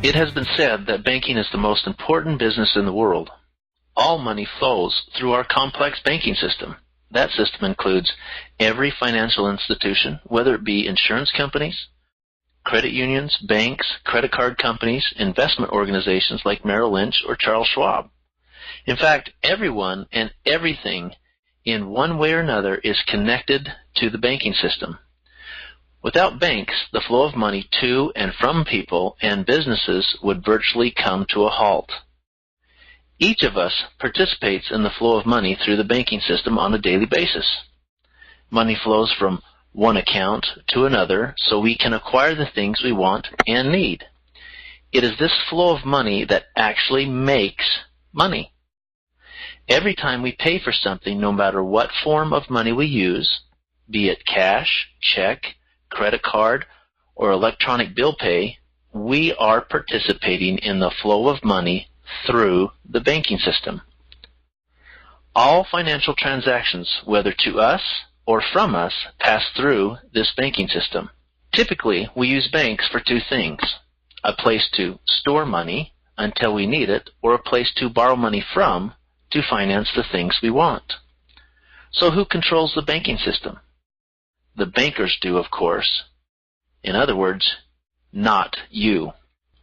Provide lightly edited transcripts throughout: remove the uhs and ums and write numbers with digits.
It has been said that banking is the most important business in the world. All money flows through our complex banking system. That system includes every financial institution, whether it be insurance companies, credit unions, banks, credit card companies, investment organizations like Merrill Lynch or Charles Schwab. In fact, everyone and everything in one way or another is connected to the banking system. Without banks, the flow of money to and from people and businesses would virtually come to a halt. Each of us participates in the flow of money through the banking system on a daily basis. Money flows from one account to another so we can acquire the things we want and need. It is this flow of money that actually makes money. Every time we pay for something, no matter what form of money we use, be it cash, check, credit card, or electronic bill pay, we are participating in the flow of money through the banking system. All financial transactions, whether to us or from us, pass through this banking system. Typically, we use banks for two things: a place to store money until we need it, or a place to borrow money from to finance the things we want. So who controls the banking system? The bankers do, of course. In other words, not you.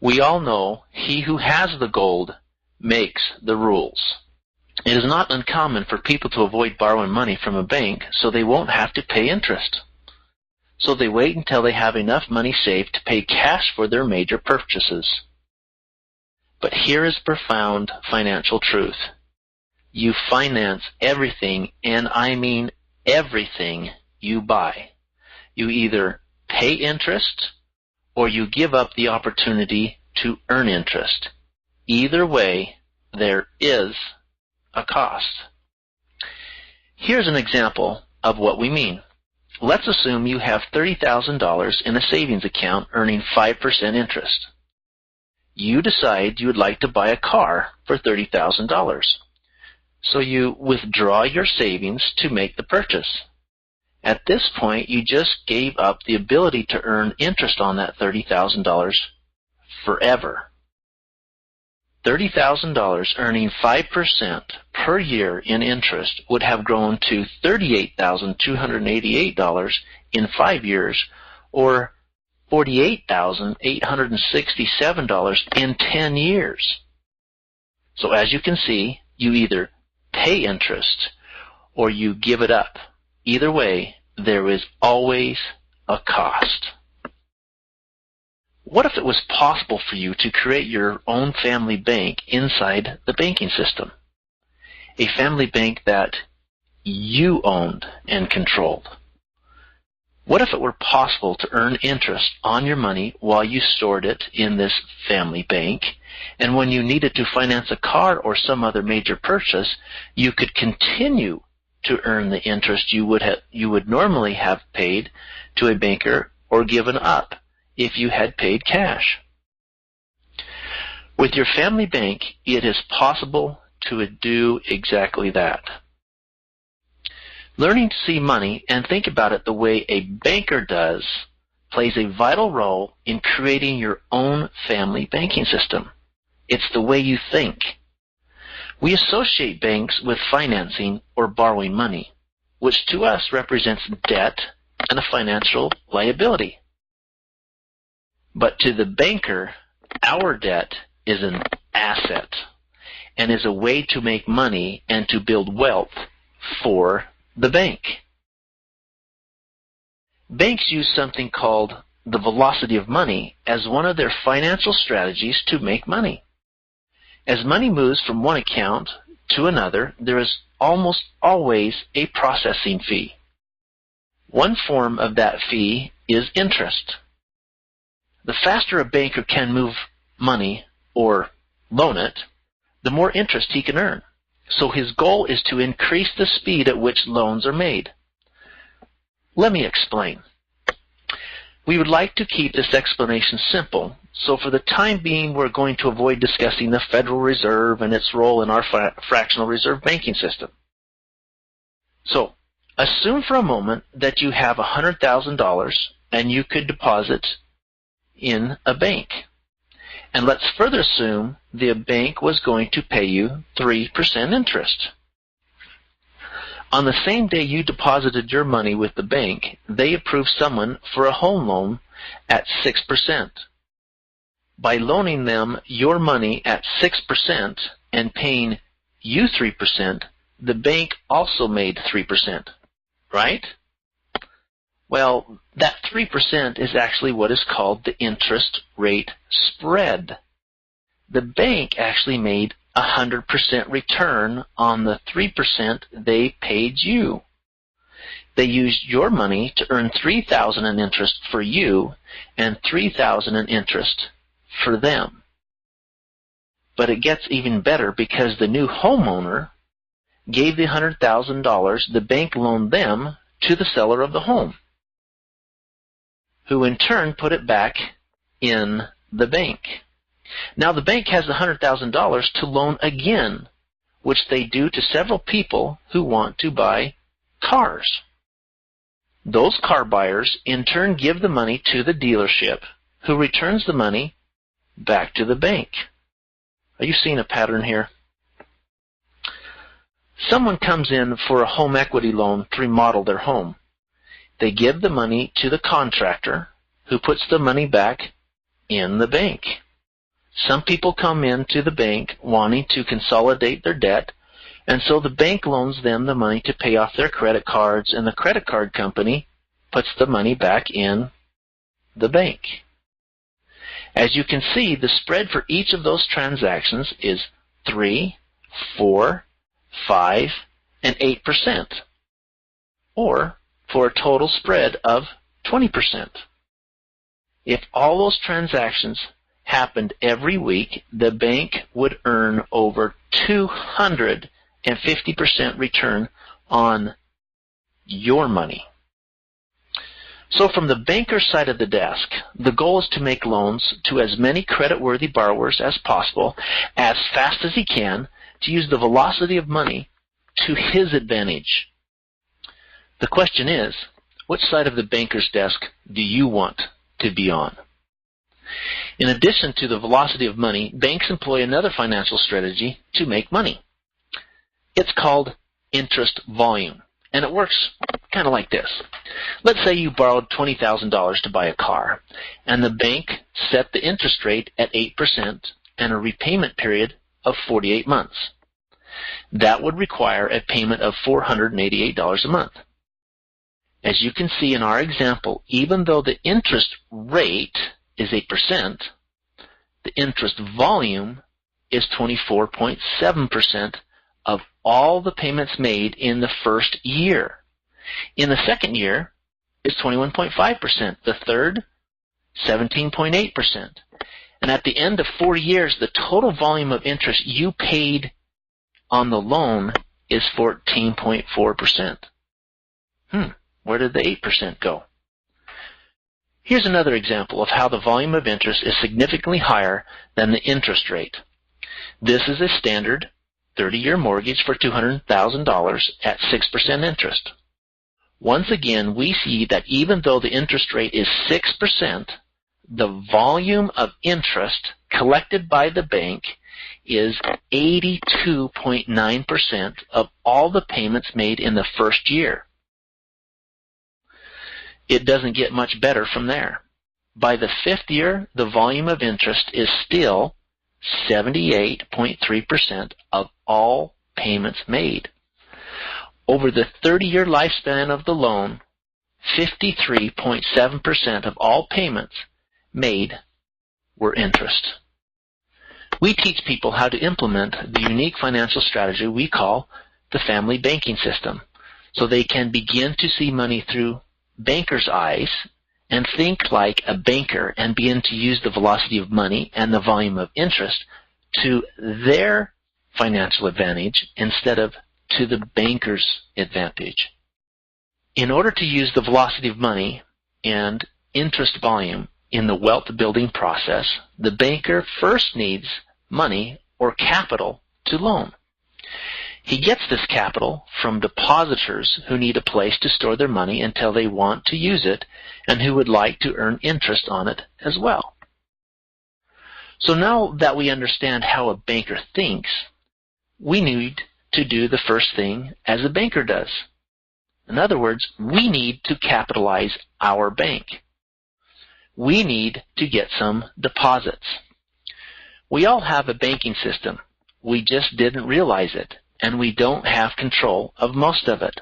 We all know he who has the gold makes the rules. It is not uncommon for people to avoid borrowing money from a bank so they won't have to pay interest. So they wait until they have enough money saved to pay cash for their major purchases. But here is profound financial truth. You finance everything, and I mean everything, you buy. You either pay interest or you give up the opportunity to earn interest. Either way, there is a cost. Here's an example of what we mean. Let's assume you have $30,000 in a savings account earning 5% interest. You decide you would like to buy a car for $30,000. So you withdraw your savings to make the purchase. At this point, you just gave up the ability to earn interest on that $30,000 forever. $30,000 earning 5% per year in interest would have grown to $38,288 in 5 years, or $48,867 in 10 years. So as you can see, you either pay interest or you give it up. Either way, there is always a cost. What if it was possible for you to create your own family bank inside the banking system? A family bank that you owned and controlled. What if it were possible to earn interest on your money while you stored it in this family bank, and when you needed to finance a car or some other major purchase, you could continue to earn the interest you would normally have paid to a banker or given up if you had paid cash? With your family bank, it is possible to do exactly that. Learning to see money and think about it the way a banker does plays a vital role in creating your own family banking system. It's the way you think. We associate banks with financing or borrowing money, which to us represents debt and a financial liability. But to the banker, our debt is an asset and is a way to make money and to build wealth for the bank. Banks use something called the velocity of money as one of their financial strategies to make money. As money moves from one account to another, there is almost always a processing fee. One form of that fee is interest. The faster a banker can move money or loan it, the more interest he can earn. So his goal is to increase the speed at which loans are made. Let me explain. We would like to keep this explanation simple, so for the time being we're going to avoid discussing the Federal Reserve and its role in our fractional reserve banking system. So, assume for a moment that you have $100,000 and you could deposit in a bank. And let's further assume the bank was going to pay you 3% interest. On the same day you deposited your money with the bank, they approved someone for a home loan at 6%. By loaning them your money at 6% and paying you 3%, the bank also made 3%, right? Well, that 3% is actually what is called the interest rate spread. The bank actually made 100% return on the 3% they paid you. They used your money to earn $3,000 in interest for you and $3,000 in interest for them. But it gets even better because the new homeowner gave the $100,000 the bank loaned them to the seller of the home, who in turn put it back in the bank. Now the bank has the $100,000 to loan again, which they do to several people who want to buy cars. Those car buyers in turn give the money to the dealership, who returns the money back to the bank. Are you seeing a pattern here? Someone comes in for a home equity loan to remodel their home. They give the money to the contractor, who puts the money back in the bank. Some people come into the bank wanting to consolidate their debt, and so the bank loans them the money to pay off their credit cards, and the credit card company puts the money back in the bank. As you can see, the spread for each of those transactions is 3, 4, 5, and 8%, or for a total spread of 20%. If all those transactions happened every week, the bank would earn over 250% return on your money. So from the banker's side of the desk, the goal is to make loans to as many creditworthy borrowers as possible, as fast as he can, to use the velocity of money to his advantage. The question is, which side of the banker's desk do you want to be on? In addition to the velocity of money, banks employ another financial strategy to make money. It's called interest volume, and it works kind of like this. Let's say you borrowed $20,000 to buy a car, and the bank set the interest rate at 8% and a repayment period of 48 months. That would require a payment of $488 a month. As you can see in our example, even though the interest rate is 8%, the interest volume is 24.7% of all the payments made in the first year. In the second year, it's 21.5%. The third, 17.8%. And at the end of 4 years, the total volume of interest you paid on the loan is 14.4%. Where did the 8% go? Here's another example of how the volume of interest is significantly higher than the interest rate. This is a standard 30-year mortgage for $200,000 at 6% interest. Once again, we see that even though the interest rate is 6%, the volume of interest collected by the bank is 82.9% of all the payments made in the first year. It doesn't get much better from there. By the 5th year, the volume of interest is still 78.3% of all payments made. Over the 30-year lifespan of the loan, 53.7% of all payments made were interest. We teach people how to implement the unique financial strategy we call the family banking system, so they can begin to see money through banker's eyes and think like a banker and begin to use the velocity of money and the volume of interest to their financial advantage instead of to the banker's advantage. In order to use the velocity of money and interest volume in the wealth building process, the banker first needs money or capital to loan. He gets this capital from depositors who need a place to store their money until they want to use it and who would like to earn interest on it as well. So now that we understand how a banker thinks, we need to do the first thing as a banker does. In other words, we need to capitalize our bank. We need to get some deposits. We all have a banking system. We just didn't realize it, and we don't have control of most of it.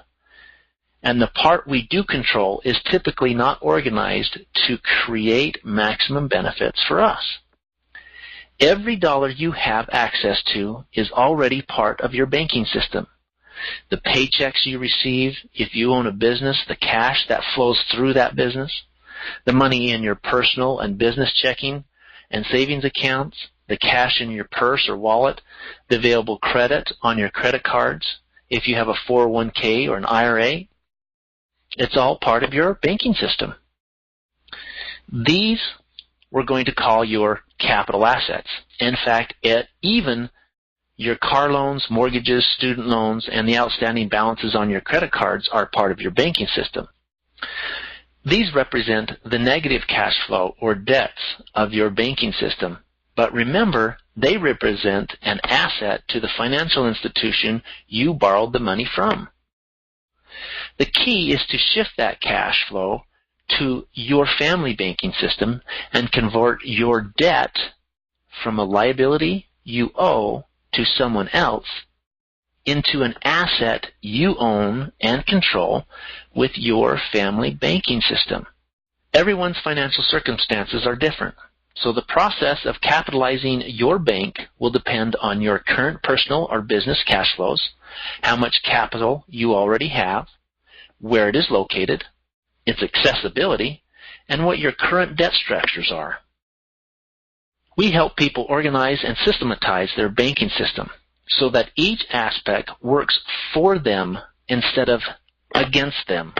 And the part we do control is typically not organized to create maximum benefits for us. Every dollar you have access to is already part of your banking system. The paychecks you receive, if you own a business, the cash that flows through that business, the money in your personal and business checking and savings accounts, the cash in your purse or wallet, the available credit on your credit cards, if you have a 401k or an IRA, it's all part of your banking system. These we're going to call your capital assets. In fact, even your car loans, mortgages, student loans, and the outstanding balances on your credit cards are part of your banking system. These represent the negative cash flow or debts of your banking system. But remember, they represent an asset to the financial institution you borrowed the money from. The key is to shift that cash flow to your family banking system and convert your debt from a liability you owe to someone else into an asset you own and control with your family banking system. Everyone's financial circumstances are different, so the process of capitalizing your bank will depend on your current personal or business cash flows, how much capital you already have, where it is located, its accessibility, and what your current debt structures are. We help people organize and systematize their banking system so that each aspect works for them instead of against them.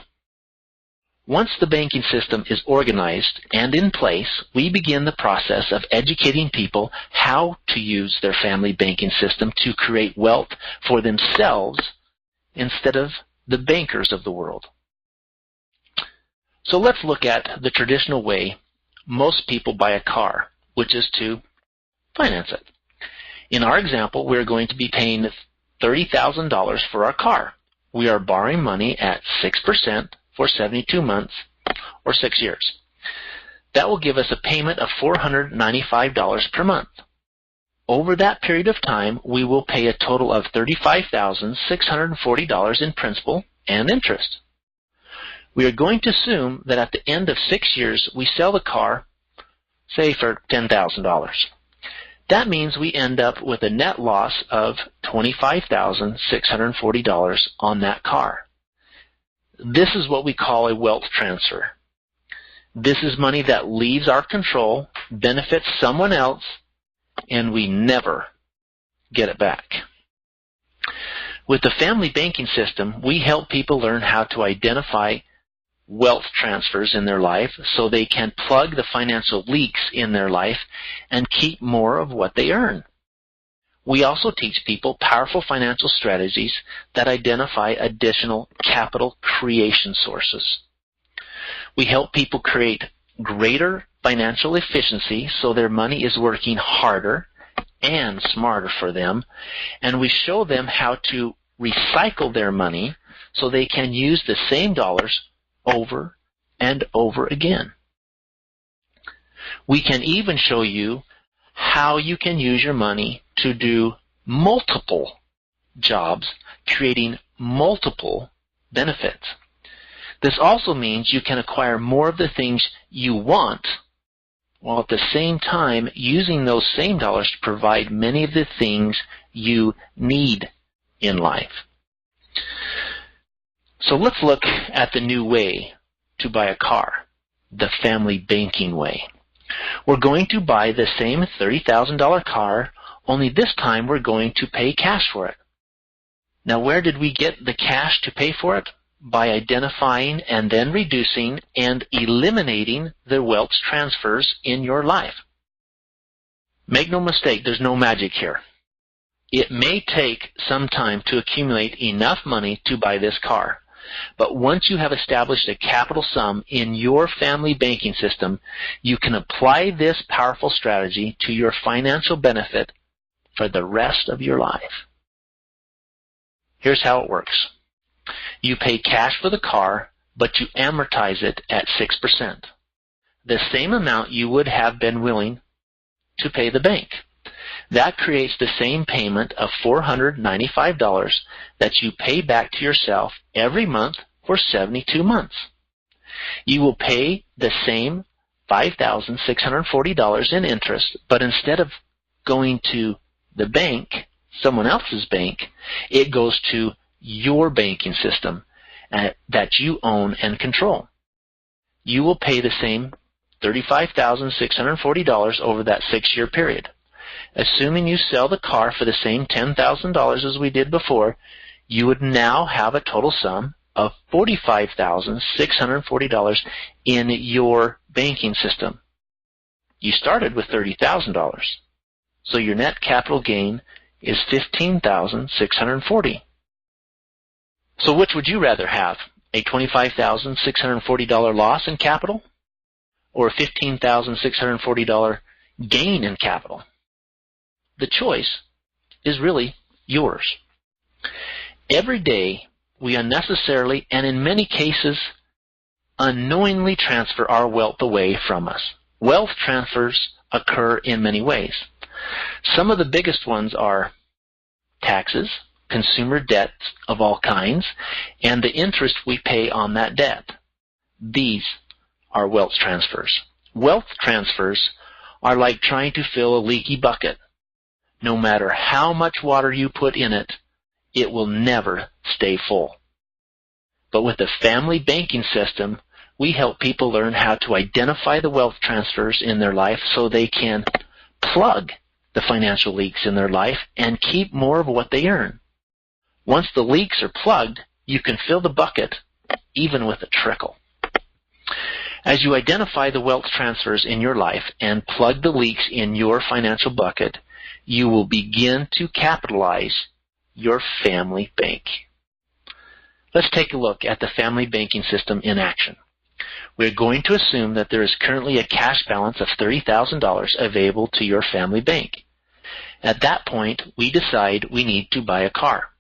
Once the banking system is organized and in place, we begin the process of educating people how to use their family banking system to create wealth for themselves instead of the bankers of the world. So let's look at the traditional way most people buy a car, which is to finance it. In our example, we're going to be paying $30,000 for our car. We are borrowing money at 6% for 72 months or 6 years. That will give us a payment of $495 per month. Over that period of time, we will pay a total of $35,640 in principal and interest. We are going to assume that at the end of 6 years, we sell the car, say for $10,000. That means we end up with a net loss of $25,640 on that car. This is what we call a wealth transfer. This is money that leaves our control, benefits someone else, and we never get it back. With the family banking system, we help people learn how to identify wealth transfers in their life so they can plug the financial leaks in their life and keep more of what they earn. We also teach people powerful financial strategies that identify additional capital creation sources. We help people create greater financial efficiency so their money is working harder and smarter for them, and we show them how to recycle their money so they can use the same dollars over and over again. We can even show you how you can use your money to do multiple jobs, creating multiple benefits. This also means you can acquire more of the things you want, while at the same time using those same dollars to provide many of the things you need in life. So let's look at the new way to buy a car, the family banking way. We're going to buy the same $30,000 car, only this time we're going to pay cash for it. Now, where did we get the cash to pay for it? By identifying and then reducing and eliminating the wealth transfers in your life. Make no mistake, there's no magic here. It may take some time to accumulate enough money to buy this car, But once you have established a capital sum in your family banking system, you can apply this powerful strategy to your financial benefit for the rest of your life. Here's how it works. You pay cash for the car, but you amortize it at 6%, the same amount you would have been willing to pay the bank. That creates the same payment of $495 that you pay back to yourself every month for 72 months. You will pay the same $5,640 in interest, but instead of going to the bank, someone else's bank, it goes to your banking system that you own and control. You will pay the same $35,640 over that 6-year period. Assuming you sell the car for the same $10,000 as we did before, you would now have a total sum of $45,640 in your banking system. You started with $30,000, so your net capital gain is $15,640. So which would you rather have, a $25,640 loss in capital or a $15,640 gain in capital? The choice is really yours. Every day, we unnecessarily and in many cases unknowingly transfer our wealth away from us. Wealth transfers occur in many ways. Some of the biggest ones are taxes, consumer debts of all kinds, and the interest we pay on that debt. These are wealth transfers. Wealth transfers are like trying to fill a leaky bucket. No matter how much water you put in it, it will never stay full. But with the family banking system, we help people learn how to identify the wealth transfers in their life so they can plug the financial leaks in their life and keep more of what they earn. Once the leaks are plugged, you can fill the bucket even with a trickle. As you identify the wealth transfers in your life and plug the leaks in your financial bucket, you will begin to capitalize your family bank. Let's take a look at the family banking system in action. We're going to assume that there is currently a cash balance of $30,000 available to your family bank. At that point, we decide we need to buy a car.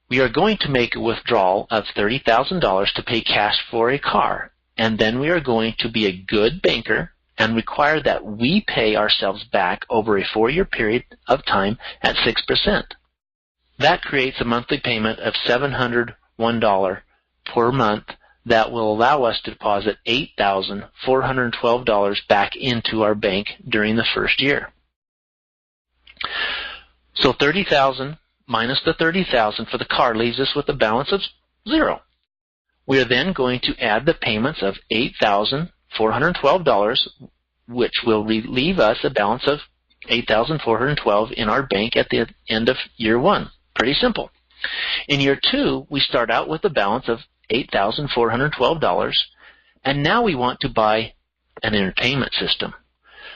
We are going to make a withdrawal of $30,000 to pay cash for a car, and then we are going to be a good banker and require that we pay ourselves back over a 4-year period of time at 6%. That creates a monthly payment of $701 per month that will allow us to deposit $8,412 back into our bank during the first year. So $30,000 minus the $30,000 for the car leaves us with a balance of $0. We are then going to add the payments of $8,412, which will leave us a balance of $8,412 in our bank at the end of year 1. Pretty simple. In year 2, we start out with a balance of $8,412, and now we want to buy an entertainment system.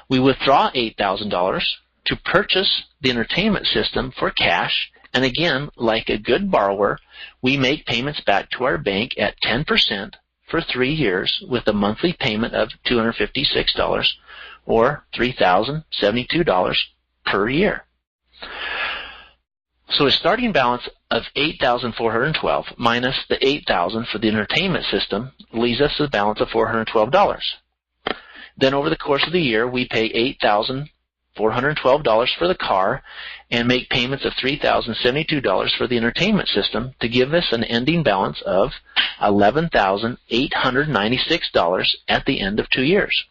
We withdraw $8,000 to purchase the entertainment system for cash, and again, like a good borrower, we make payments back to our bank at 10% for 3 years with a monthly payment of $256 or $3,072 per year. So a starting balance of $8,412 minus the $8,000 for the entertainment system leaves us a balance of $412. Then over the course of the year, we pay $8,412 for the car and make payments of $3,072 for the entertainment system to give us an ending balance of $11,896 at the end of 2 years.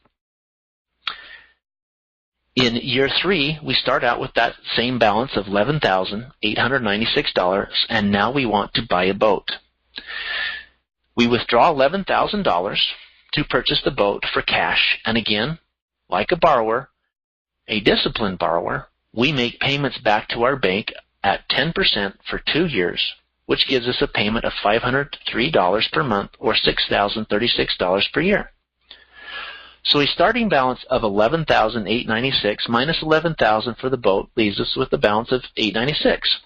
In year 3, we start out with that same balance of $11,896, and now we want to buy a boat. We withdraw $11,000 to purchase the boat for cash, and again, like a borrower, a disciplined borrower, we make payments back to our bank at 10% for 2 years, which gives us a payment of $503 per month or $6,036 per year. So a starting balance of $11,896 minus $11,000 for the boat leaves us with a balance of $896.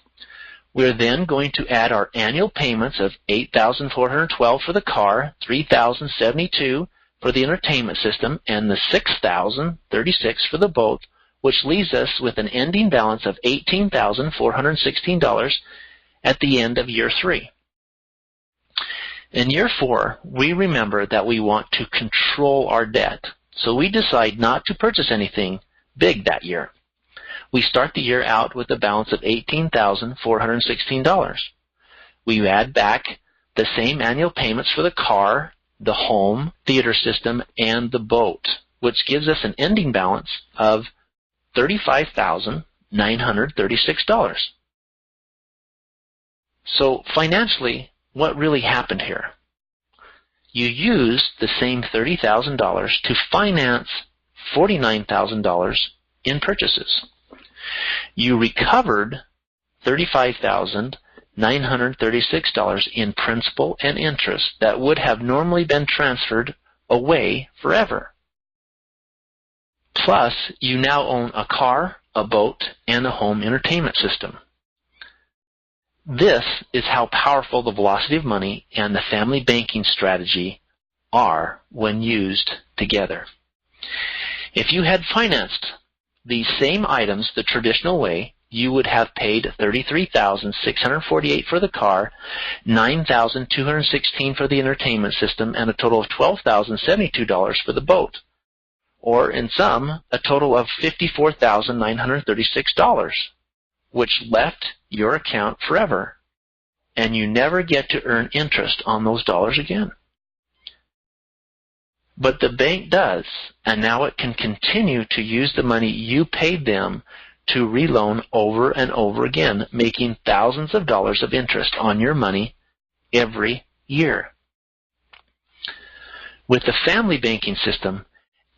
We're then going to add our annual payments of $8,412 for the car, $3,072 for the entertainment system, and the $6,036 for the boat, which leaves us with an ending balance of $18,416 at the end of year 3. In year 4, we remember that we want to control our debt, so we decide not to purchase anything big that year. We start the year out with a balance of $18,416. We add back the same annual payments for the car, the home, theater system, and the boat, which gives us an ending balance of $35,936. So financially, what really happened here? You used the same $30,000 to finance $49,000 in purchases. You recovered $35,936 in principal and interest that would have normally been transferred away forever. Plus, you now own a car, a boat, and a home entertainment system. This is how powerful the velocity of money and the family banking strategy are when used together. If you had financed these same items the traditional way, you would have paid $33,648 for the car, $9,216 for the entertainment system, and a total of $12,072 for the boat. Or in sum, a total of $54,936, which left your account forever, and you never get to earn interest on those dollars again. But the bank does, and now it can continue to use the money you paid them to reloan over and over again, making thousands of dollars of interest on your money every year. With the family banking system,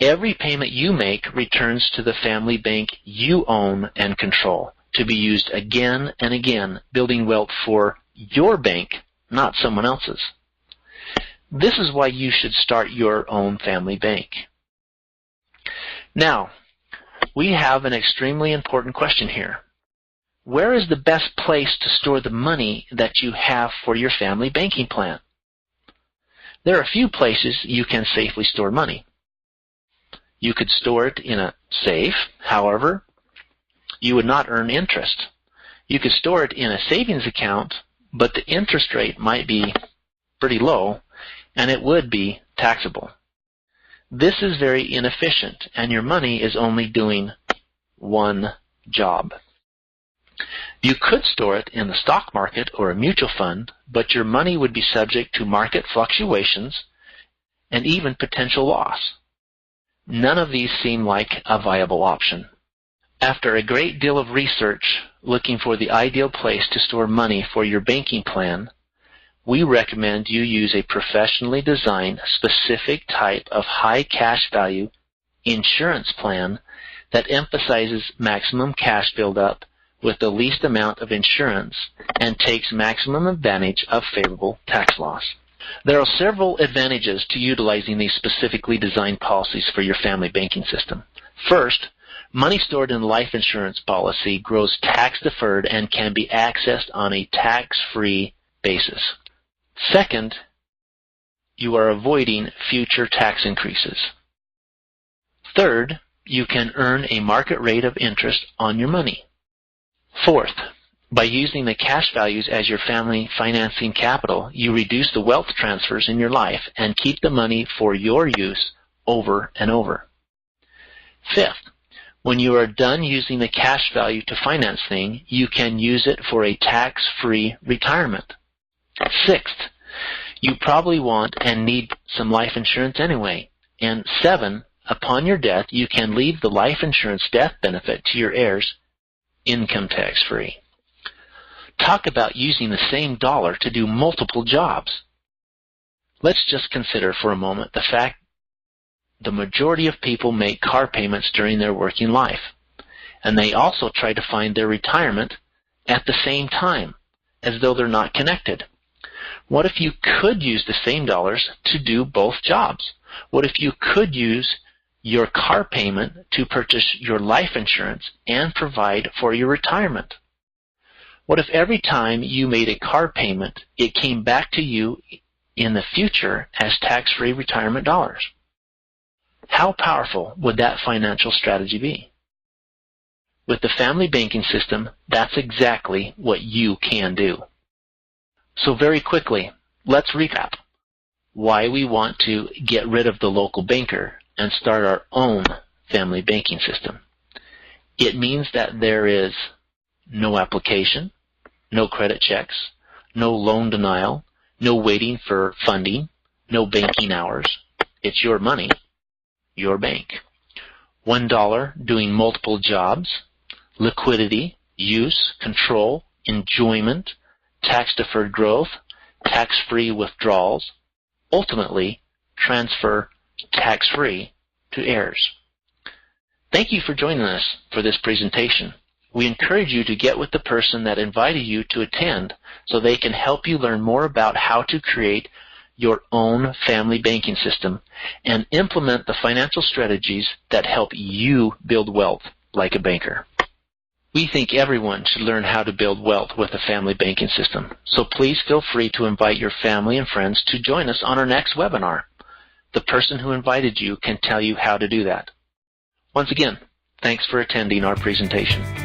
every payment you make returns to the family bank you own and control, to be used again and again, building wealth for your bank, not someone else's. This is why you should start your own family bank. Now, we have an extremely important question here. Where is the best place to store the money that you have for your family banking plan? There are a few places you can safely store money. You could store it in a safe. However, you would not earn interest. You could store it in a savings account, but the interest rate might be pretty low, and it would be taxable. This is very inefficient, and your money is only doing one job. You could store it in the stock market or a mutual fund, but your money would be subject to market fluctuations and even potential loss. None of these seem like a viable option. After a great deal of research looking for the ideal place to store money for your banking plan, we recommend you use a professionally designed, specific type of high cash value insurance plan that emphasizes maximum cash buildup with the least amount of insurance and takes maximum advantage of favorable tax laws. There are several advantages to utilizing these specifically designed policies for your family banking system. First, money stored in a life insurance policy grows tax-deferred and can be accessed on a tax-free basis. Second, you are avoiding future tax increases. Third, you can earn a market rate of interest on your money. Fourth, by using the cash values as your family financing capital, you reduce the wealth transfers in your life and keep the money for your use over and over. Fifth, when you are done using the cash value to finance things, you can use it for a tax-free retirement. Sixth, you probably want and need some life insurance anyway. And 7, upon your death, you can leave the life insurance death benefit to your heirs income tax-free. Talk about using the same dollar to do multiple jobs. Let's just consider for a moment the fact the majority of people make car payments during their working life, and they also try to find their retirement at the same time, as though they're not connected. What if you could use the same dollars to do both jobs? What if you could use your car payment to purchase your life insurance and provide for your retirement? What if every time you made a car payment, it came back to you in the future as tax-free retirement dollars? How powerful would that financial strategy be? With the family banking system, that's exactly what you can do. So very quickly, let's recap why we want to get rid of the local banker and start our own family banking system. It means that there is no application, no credit checks, no loan denial, no waiting for funding, no banking hours. It's your money, your bank. $1 doing multiple jobs, liquidity, use, control, enjoyment, tax-deferred growth, tax-free withdrawals, ultimately transfer tax-free to heirs. Thank you for joining us for this presentation. We encourage you to get with the person that invited you to attend so they can help you learn more about how to create your own family banking system and implement the financial strategies that help you build wealth like a banker. We think everyone should learn how to build wealth with a family banking system, so please feel free to invite your family and friends to join us on our next webinar. The person who invited you can tell you how to do that. Once again, thanks for attending our presentation.